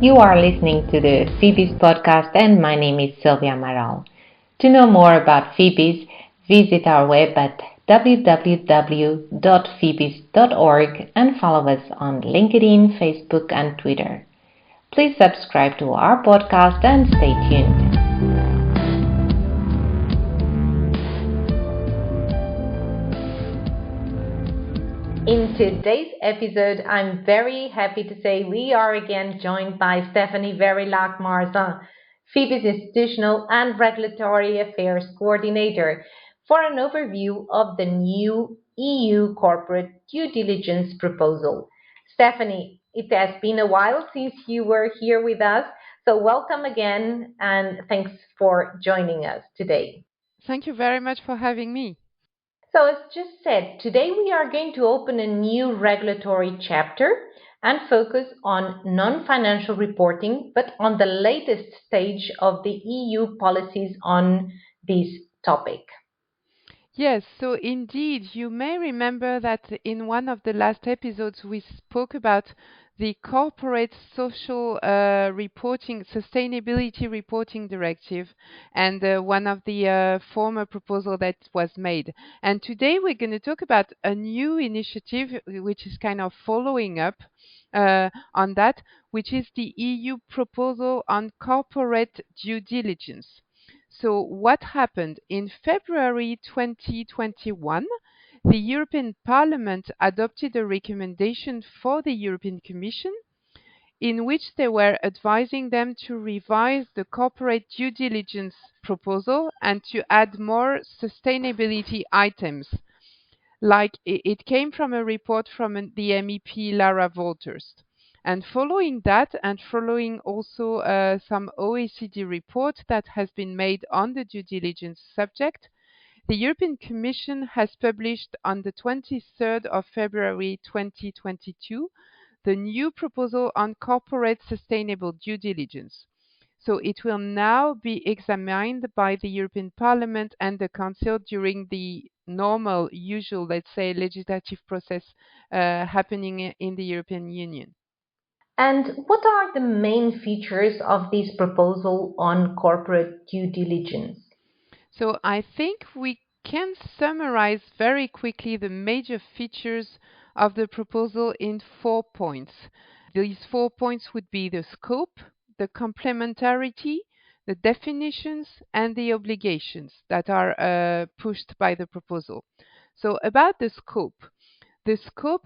You are listening to the FEBIS podcast, and my name is Sylvia Amaral. To know more about FEBIS, visit our web at www.febis.org and follow us on LinkedIn, Facebook, and Twitter. Please subscribe to our podcast and stay tuned. In today's episode, I'm very happy to say we are again joined by Stephanie Verilac-Marzin, FEBIS Institutional and Regulatory Affairs Coordinator, for an overview of the new EU Corporate Due Diligence proposal. Stephanie, it has been a while since you were here with us, so welcome again and thanks for joining us today. Thank you very much for having me. So, as just said, today we are going to open a new regulatory chapter and focus on non-financial reporting, but on the latest stage of the EU policies on this topic. Yes, so indeed, you may remember that in one of the last episodes we spoke about the Corporate Social Reporting, Sustainability Reporting Directive, and one of the former proposal that was made. And today we're going to talk about a new initiative which is kind of following up on that, which is the EU proposal on corporate due diligence. So what happened? In February 2021, the European Parliament adopted a recommendation for the European Commission in which they were advising them to revise the corporate due diligence proposal and to add more sustainability items. Like it came from a report from the MEP Lara Wolters. And following that, and following also some OECD report that has been made on the due diligence subject, the European Commission has published on the 23rd of February 2022 the new proposal on corporate sustainable due diligence. So it will now be examined by the European Parliament and the Council during the normal, usual, let's say, legislative process happening in the European Union. And what are the main features of this proposal on corporate due diligence? So I think we can summarize very quickly the major features of the proposal in 4 points. These 4 points would be the scope, the complementarity, the definitions, and the obligations that are pushed by the proposal. So about the scope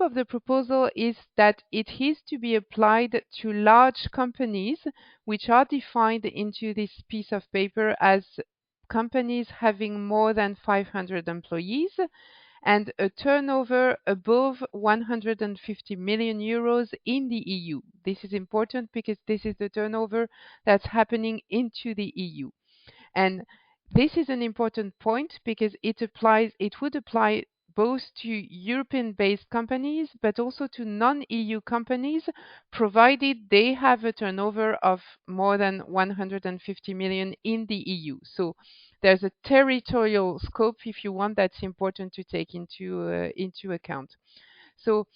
of the proposal is that it is to be applied to large companies, which are defined into this piece of paper as companies having more than 500 employees and a turnover above 150 million euros in the EU. This is important because this is the turnover that's happening into the EU. And this is an important point because it would apply both to European-based companies, but also to non-EU companies, provided they have a turnover of more than 150 million in the EU. So there's a territorial scope, if you want, that's important to take into account. So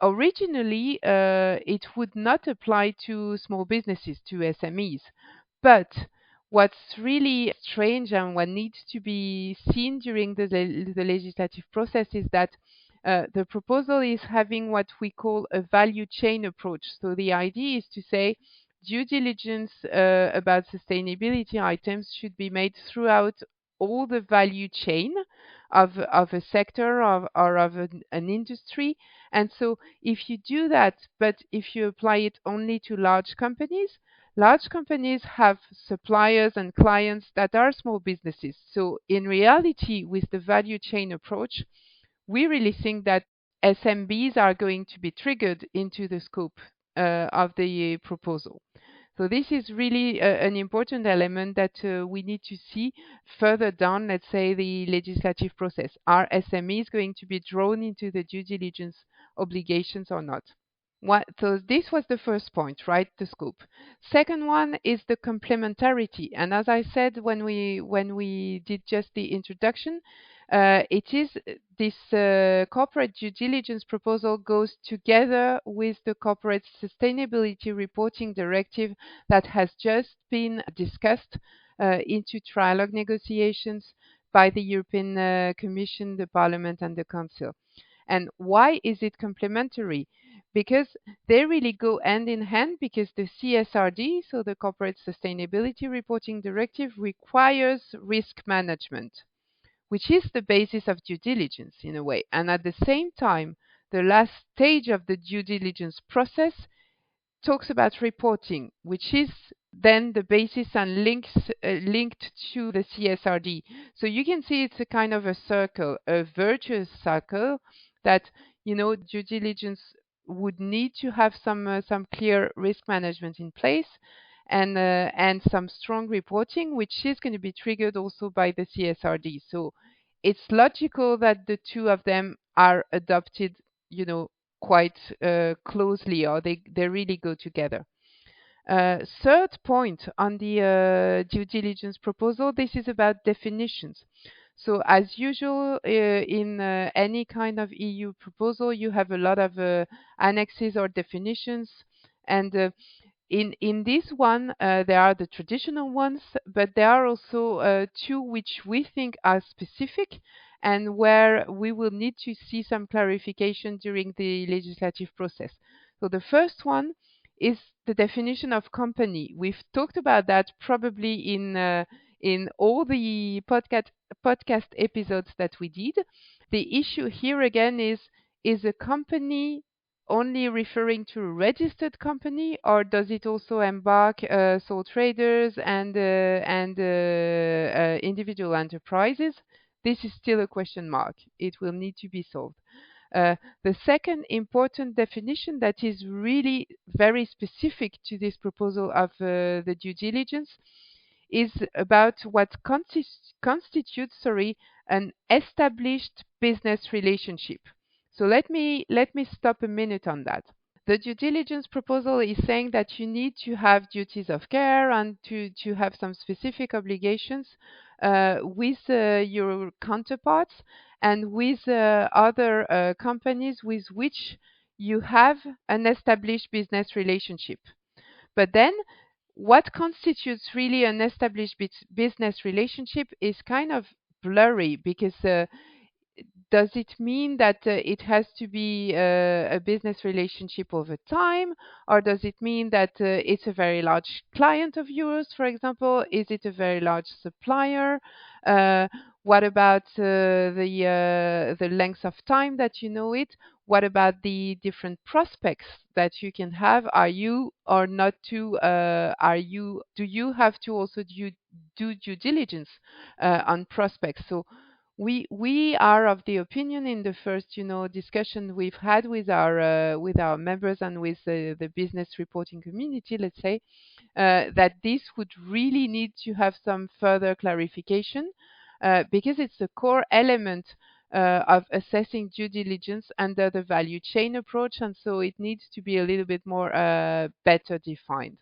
originally, it would not apply to small businesses, to SMEs, but what's really strange and what needs to be seen during the legislative process is that the proposal is having what we call a value chain approach. So the idea is to say due diligence about sustainability items should be made throughout all the value chain of a sector or of an industry. And so if you do that, but if you apply it only to large companies have suppliers and clients that are small businesses. So in reality, with the value chain approach, we really think that SMBs are going to be triggered into the scope of the proposal. So this is really an important element that we need to see further down, let's say, the legislative process. Are SMEs going to be drawn into the due diligence obligations or not? So this was the first point, right? The scope. Second one is the complementarity. And as I said when we did just the introduction, It is this corporate due diligence proposal goes together with the corporate sustainability reporting directive that has just been discussed into trilogue negotiations by the European Commission, the Parliament, and the Council. And why is it complementary? Because they really go hand in hand, because the CSRD, so the Corporate Sustainability Reporting Directive, requires risk management, which is the basis of due diligence in a way. And at the same time, the last stage of the due diligence process talks about reporting, which is then the basis and linked to the CSRD. So you can see it's a kind of a circle, a virtuous circle that, due diligence would need to have some clear risk management in place, and some strong reporting, which is going to be triggered also by the CSRD. So it's logical that the two of them are adopted, quite closely, or they really go together. Third point on the due diligence proposal, this is about definitions. So as usual, in any kind of EU proposal, you have a lot of annexes or definitions, and in this one, there are the traditional ones, but there are also two which we think are specific and where we will need to see some clarification during the legislative process. So the first one is the definition of company. We've talked about that probably in all the podcast episodes that we did. The issue here again is a company only referring to a registered company, or does it also embark sole traders and individual enterprises? This is still a question mark. It will need to be solved. The second important definition that is really very specific to this proposal of the due diligence is about what constitutes an established business relationship. So let me stop a minute on that. The due diligence proposal is saying that you need to have duties of care and to have some specific obligations with your counterparts and with other companies with which you have an established business relationship. But then what constitutes really an established business relationship is kind of blurry, because does it mean that it has to be a business relationship over time, or does it mean that it's a very large client of yours, for example? Is it a very large supplier? What about the length of time that you know it? What about the different prospects that you can have? Are you or not to? Do you have to also do due diligence on prospects? So we are of the opinion, in the first discussion we've had with our members and with the business reporting community, let's say, that this would really need to have some further clarification, because it's a core element of assessing due diligence under the value chain approach, and so it needs to be a little bit more better defined.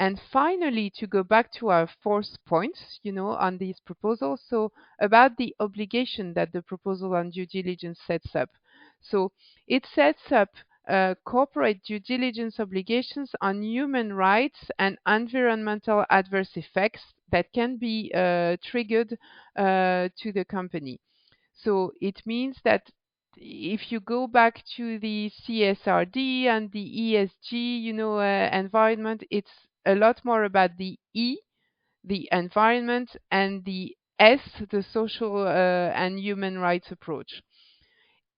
And finally, to go back to our fourth point, on this proposal, so about the obligation that the proposal on due diligence sets up. So it sets up corporate due diligence obligations on human rights and environmental adverse effects that can be triggered to the company. So it means that if you go back to the CSRD and the ESG, environment, it's a lot more about the E, the environment, and the S, the social and human rights approach.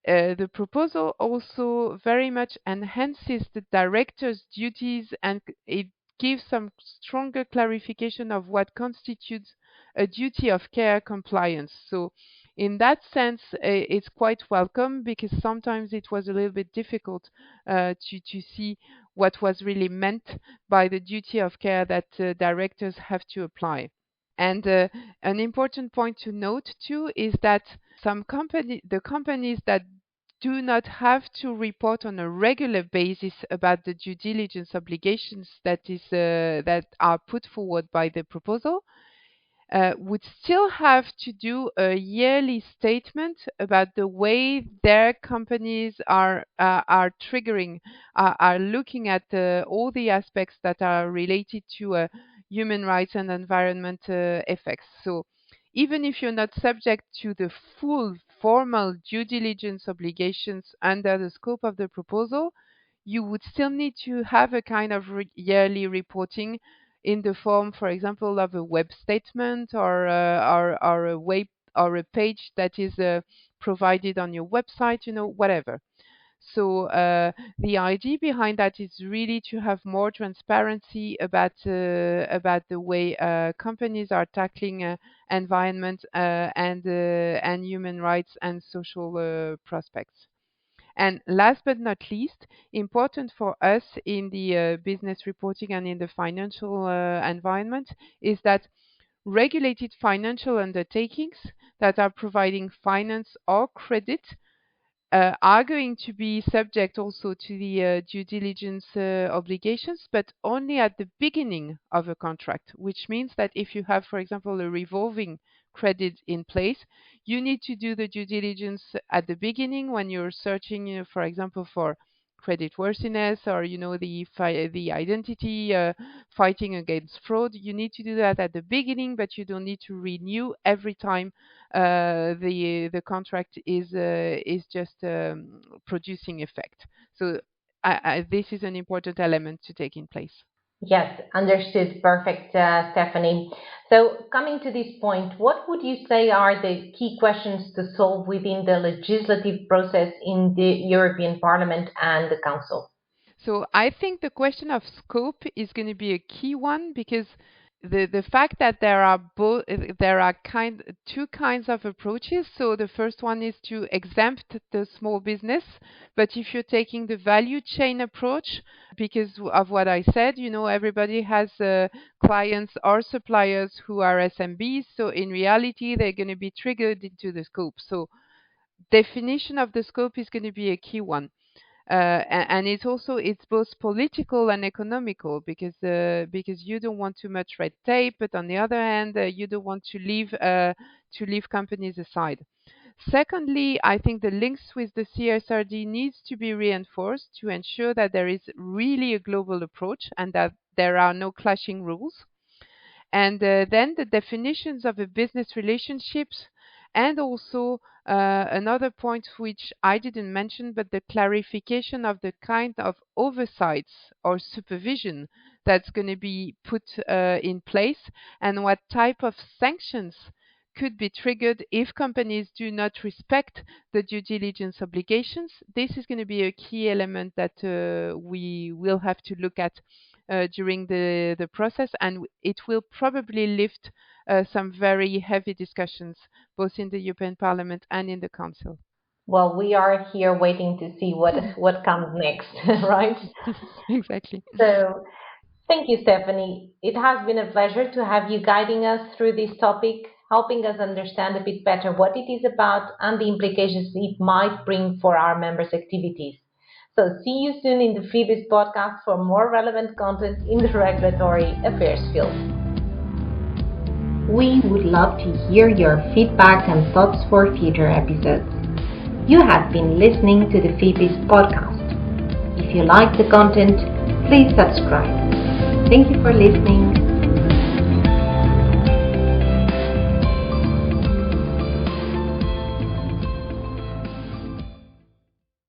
The proposal also very much enhances the director's duties, and it gives some stronger clarification of what constitutes a duty of care compliance. So in that sense, it's quite welcome, because sometimes it was a little bit difficult to see what was really meant by the duty of care that directors have to apply. And an important point to note too is that the companies that do not have to report on a regular basis about the due diligence obligations that are put forward by the proposal, would still have to do a yearly statement about the way their companies are triggering, are looking at all the aspects that are related to human rights and environment effects. So even if you're not subject to the full formal due diligence obligations under the scope of the proposal, you would still need to have a kind of yearly reporting in the form, for example, of a web statement or a web or a page that is provided on your website, whatever. So the idea behind that is really to have more transparency about the way companies are tackling environment and human rights and social prospects. And last but not least, important for us in the business reporting and in the financial environment is that regulated financial undertakings that are providing finance or credit are going to be subject also to the due diligence obligations, but only at the beginning of a contract, which means that if you have, for example, a revolving credit in place, you need to do the due diligence at the beginning when you're searching, for example, for credit worthiness or the identity fighting against fraud. You need to do that at the beginning, but you don't need to renew every time the contract is just producing effect. So this is an important element to take in place. Yes, understood. Perfect, Stephanie. So, coming to this point, what would you say are the key questions to solve within the legislative process in the European Parliament and the Council? So I think the question of scope is going to be a key one because the fact that there are two kinds of approaches. So the first one is to exempt the small business, but if you're taking the value chain approach, because of what I said, everybody has clients or suppliers who are SMBs. So in reality, they're going to be triggered into the scope. So definition of the scope is going to be a key one. And it's both political and economical because you don't want too much red tape, but on the other hand, you don't want to leave companies aside. Secondly, I think the links with the CSRD needs to be reinforced to ensure that there is really a global approach and that there are no clashing rules. And then the definitions of the business relationships, and also another point which I didn't mention, but the clarification of the kind of oversights or supervision that's going to be put in place, and what type of sanctions could be triggered if companies do not respect the due diligence obligations. This is going to be a key element that we will have to look at during the process, and it will probably lift some very heavy discussions both in the European Parliament and in the Council. Well, we are here waiting to see what comes next, right? Exactly. So, thank you, Stephanie. It has been a pleasure to have you guiding us through this topic, helping us understand a bit better what it is about and the implications it might bring for our members' activities. So, see you soon in the FEBIS podcast for more relevant content in the regulatory affairs field. We would love to hear your feedback and thoughts for future episodes. You have been listening to the FEBIS podcast. If you like the content, please subscribe. Thank you for listening.